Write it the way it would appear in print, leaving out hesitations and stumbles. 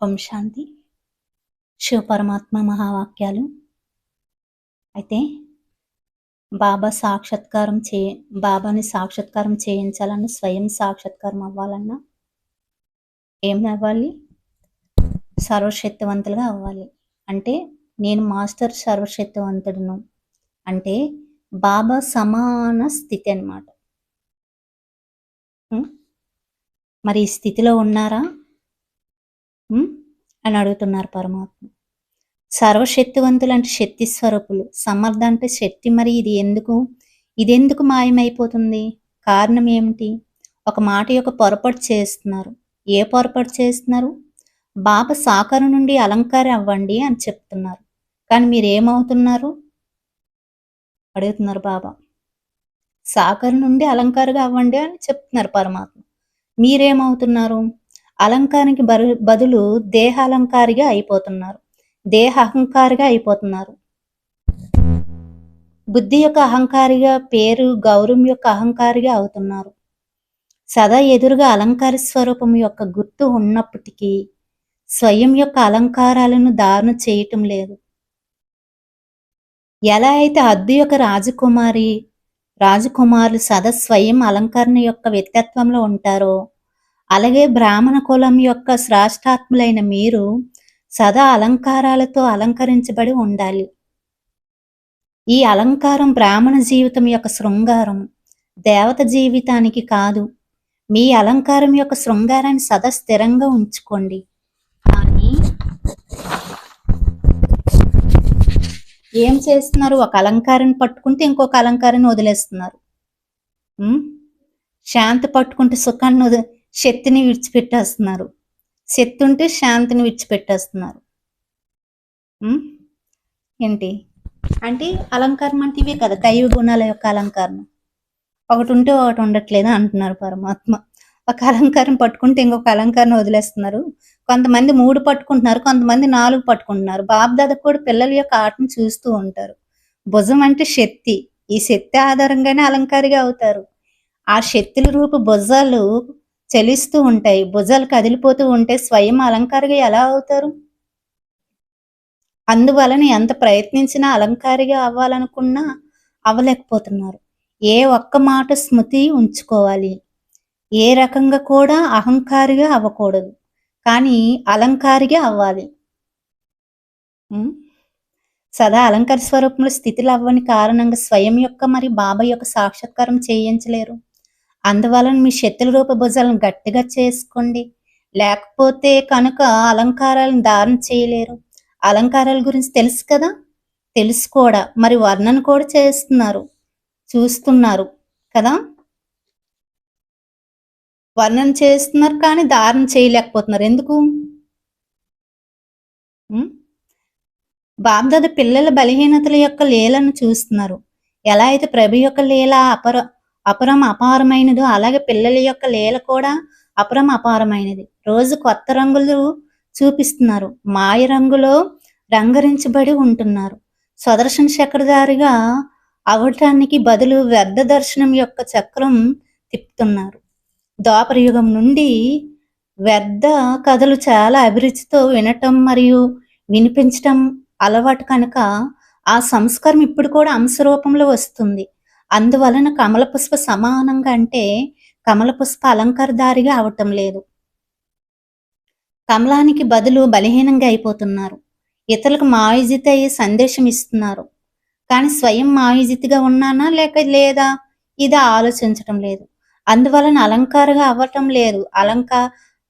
ఓం శాంతి. శివ పరమాత్మ మహావాక్యాలు. అయితే బాబాని సాక్షాత్కారం చేయించాలన్నా, స్వయం సాక్షాత్కారం అవ్వాలన్నా ఏం అవ్వాలి? సర్వశక్తివంతులుగా అవ్వాలి. అంటే నేను మాస్టర్ సర్వశక్తివంతుడును అంటే బాబా సమాన స్థితి అన్నమాట. మరి ఈ స్థితిలో ఉన్నారా అని అడుగుతున్నారు పరమాత్మ. సర్వశక్తివంతులు అంటే శక్తి స్వరూపులు, సమర్థ అంటే శక్తి. మరి ఇదెందుకు మాయమైపోతుంది? కారణం ఏమిటి? ఒక మాట యొక్క పొరపాటు చేస్తున్నారు. ఏ పొరపాటు చేస్తున్నారు? బాబా సాకారం నుండి అలంకారం అవ్వండి అని చెప్తున్నారు, కానీ మీరేమవుతున్నారు అడుగుతున్నారు. బాబా సాకారం నుండి అలంకారంగా అవ్వండి అని చెప్తున్నారు పరమాత్మ. మీరేమవుతున్నారు? అలంకారానికి బదులు దేహాలంకారిగా అయిపోతున్నారు, దేహ అహంకారిగా అయిపోతున్నారు. బుద్ధి యొక్క అహంకారిగా, పేరు గౌరవం యొక్క అహంకారిగా అవుతున్నారు. సదా ఎదురుగా అలంకార స్వరూపం యొక్క గుర్తు ఉన్నప్పటికీ స్వయం యొక్క అలంకారాలను ధారణ చేయటం లేదు. ఎలా అయితే హద్దు యొక్క రాజకుమారులు సదా స్వయం అలంకరణ యొక్క వ్యక్తిత్వంలో ఉంటారో, అలాగే బ్రాహ్మణ కులం యొక్క శ్రేష్టాత్ములైన మీరు సదా అలంకారాలతో అలంకరించబడి ఉండాలి. ఈ అలంకారం బ్రాహ్మణ జీవితం యొక్క శృంగారం, దేవత జీవితానికి కాదు. మీ అలంకారం యొక్క శృంగారాన్ని సదా స్థిరంగా ఉంచుకోండి. కానీ ఏం చేస్తున్నారు? ఒక అలంకారాన్ని పట్టుకుంటే ఇంకొక అలంకారాన్ని వదిలేస్తున్నారు. శాంతి పట్టుకుంటే శక్తిని విడిచిపెట్టేస్తున్నారు. శక్తి ఉంటే శాంతిని విడిచిపెట్టేస్తున్నారు. ఏంటి అంటే అలంకారం అంటే ఇవే కదా, దైవ గుణాల యొక్క అలంకారం. ఒకటి ఉంటే ఒకటి ఉండట్లేదు అంటున్నారు పరమాత్మ. ఒక అలంకారం పట్టుకుంటే ఇంకొక అలంకారం వదిలేస్తున్నారు. కొంతమంది 3 పట్టుకుంటున్నారు, కొంతమంది 4 పట్టుకుంటున్నారు. బాబ్దాదా కూడా పిల్లల యొక్క ఆటను చూస్తూ ఉంటారు. భుజం అంటే శక్తి, ఈ శక్తి ఆధారంగానే అలంకారిగా అవుతారు. ఆ శక్తుల రూప భుజాలు చలిస్తూ ఉంటాయి, భుజాలు కదిలిపోతూ ఉంటే స్వయం అలంకారిగా ఎలా అవుతారు? అందువలన ఎంత ప్రయత్నించినా అలంకారిగా అవ్వాలనుకున్నా అవ్వలేకపోతున్నారు. ఏ ఒక్క మాట స్మృతి ఉంచుకోవాలి, ఏ రకంగా కూడా అహంకారిగా అవ్వకూడదు, కానీ అలంకారిగా అవ్వాలి. సదా అలంకార స్వరూపంలో స్థితిలో అవ్వని కారణంగా స్వయం యొక్క మరి బాబా యొక్క సాక్షాత్కారం చేయించలేరు. అందువలన మీ శక్తుల రూప భుజాలను గట్టిగా చేసుకోండి, లేకపోతే కనుక అలంకారాలను ధారణ చేయలేరు. అలంకారాల గురించి తెలుసు కదా, తెలుసు కూడా, మరి వర్ణన కూడా చేస్తున్నారు, చూస్తున్నారు కదా. వర్ణన చేస్తున్నారు కానీ ధారణ చేయలేకపోతున్నారు. ఎందుకు? బాబ్దాదా పిల్లల బలహీనతల యొక్క లీలను చూస్తున్నారు. ఎలా అయితే ప్రభు యొక్క లీల అపరం అపారమైనదో, అలాగే పిల్లల యొక్క లీల కూడా అపరం అపారమైనది. రోజు కొత్త రంగులు చూపిస్తున్నారు, మాయ రంగులో రంగరించబడి ఉంటున్నారు. స్వదర్శన చక్రధారిగా అవటానికి బదులు వ్యర్థ దర్శనం యొక్క చక్రం తిప్పుతున్నారు. ద్వాపర యుగం నుండి వ్యర్థ కథలు చాలా అభిరుచితో వినటం మరియు వినిపించటం అలవాటు కనుక ఆ సంస్కారం ఇప్పుడు కూడా అంశరూపంలో వస్తుంది. అందువలన కమల పుష్ప సమానంగా అంటే కమల పుష్ప అలంకారధారిగా అవటం లేదు. కమలానికి బదులు బలహీనంగా అయిపోతున్నారు. ఇతరులకు మాయుజిత అయ్యే సందేశం ఇస్తున్నారు, కానీ స్వయం మాయుజితిగా ఉన్నానా లేదా ఇది ఆలోచించటం లేదు. అందువలన అలంకారంగా అవ్వటం లేదు.